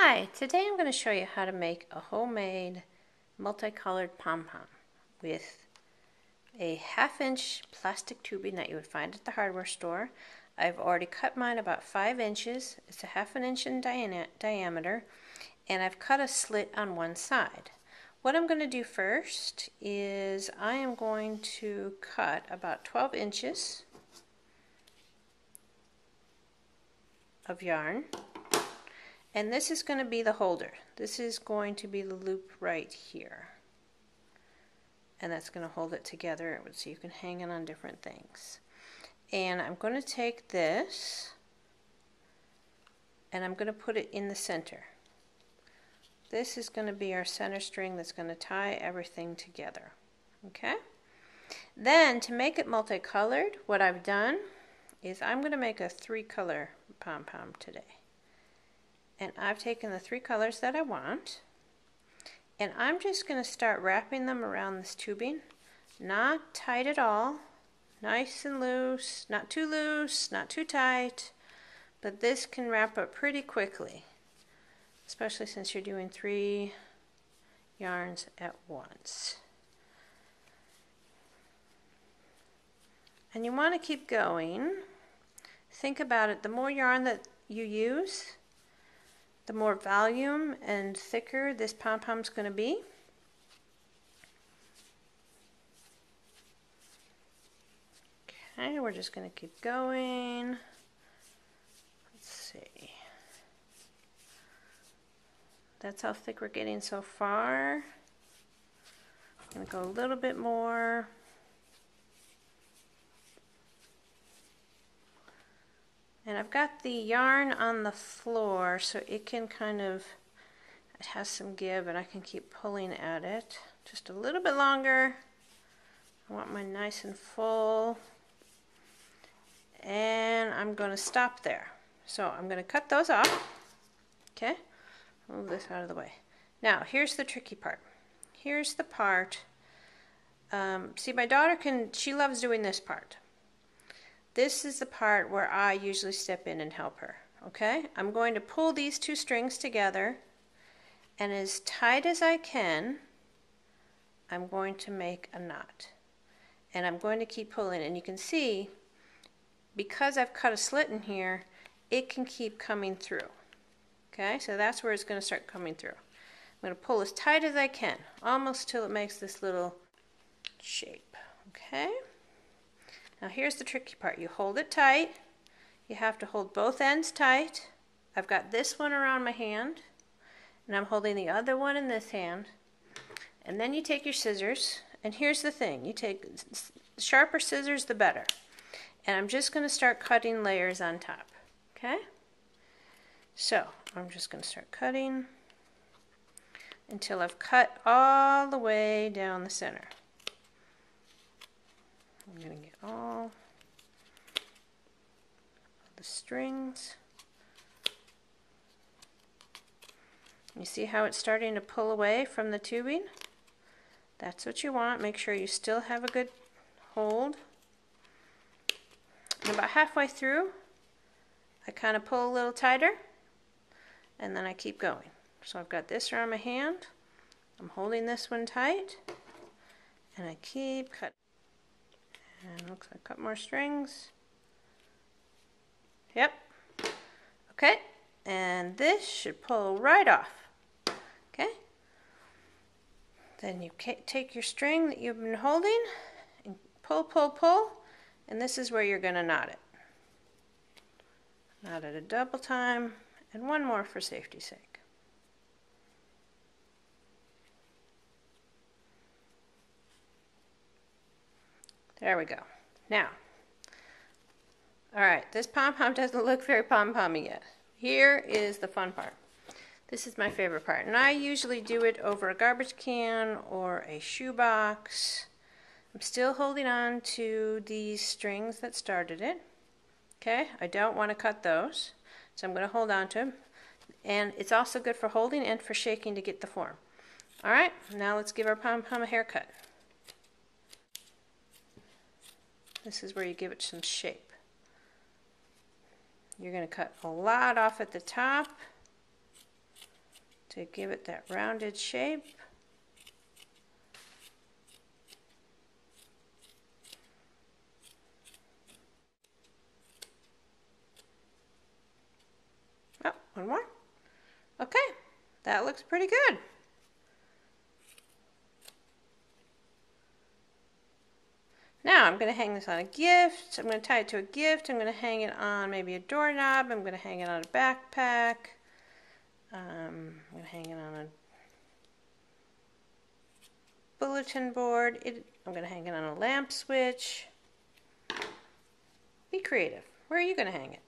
Hi, today I'm going to show you how to make a homemade multicolored pom-pom with a 1/2 inch plastic tubing that you would find at the hardware store. I've already cut mine about 5 inches. It's a 1/2 inch in diameter, and I've cut a slit on one side. What I'm going to do first is I am going to cut about 12 inches of yarn. And this is going to be the holder. This is going to be the loop right here. And that's going to hold it together so you can hang it on different things. And I'm going to take this and I'm going to put it in the center. This is going to be our center string that's going to tie everything together. Okay? Then to make it multicolored, what I've done is I'm going to make a 3-color pom-pom today. And I've taken the 3 colors that I want, and I'm just going to start wrapping them around this tubing. Not tight at all, nice and loose, not too tight, but this can wrap up pretty quickly, especially since you're doing 3 yarns at once. And you want to keep going. Think about it, the more yarn that you use, the more volume and thicker this pom-pom's going to be. Okay, we're just going to keep going. Let's see. That's how thick we're getting so far. I'm going to go a little bit more. And I've got the yarn on the floor so it can it has some give and I can keep pulling at it. Just a little bit longer. I want mine nice and full. And I'm going to stop there. So I'm going to cut those off. Okay, move this out of the way. Now here's the tricky part. Here's the part. See, my daughter she loves doing this part. This is the part where I usually step in and help her. Okay, I'm going to pull these 2 strings together, and as tight as I can, I'm going to make a knot. And I'm going to keep pulling, and you can see, because I've cut a slit in here, it can keep coming through. Okay, so that's where it's going to start coming through. I'm going to pull as tight as I can, almost till it makes this little shape. Okay. Now here's the tricky part. You hold it tight. You have to hold both ends tight. I've got this one around my hand, and I'm holding the other one in this hand. And then you take your scissors, and here's the thing. You take the sharper scissors, the better. And I'm just going to start cutting layers on top. Okay? So I'm just going to start cutting until I've cut all the way down the center. I'm going to get all the strings. You see how it's starting to pull away from the tubing? That's what you want. Make sure you still have a good hold. And about halfway through, I kind of pull a little tighter, and then I keep going. So I've got this around my hand. I'm holding this one tight, and I keep cutting. And looks like I cut more strings. Yep. Okay. And this should pull right off. Okay. Then you take your string that you've been holding and pull, pull, pull. And this is where you're going to knot it. Knot it a double time and one more for safety's sake. There we go. Now, alright, this pom-pom doesn't look very pom-pommy yet. Here is the fun part. This is my favorite part, and I usually do it over a garbage can or a shoebox. I'm still holding on to these strings that started it. Okay, I don't want to cut those, so I'm going to hold on to them. And it's also good for holding and for shaking to get the form. Alright, now let's give our pom-pom a haircut. This is where you give it some shape. You're going to cut a lot off at the top to give it that rounded shape. Oh, one more. Okay, that looks pretty good. Now I'm going to hang this on a gift. I'm going to tie it to a gift. I'm going to hang it on maybe a doorknob. I'm going to hang it on a backpack. I'm going to hang it on a bulletin board. I'm going to hang it on a lamp switch. Be creative. Where are you going to hang it?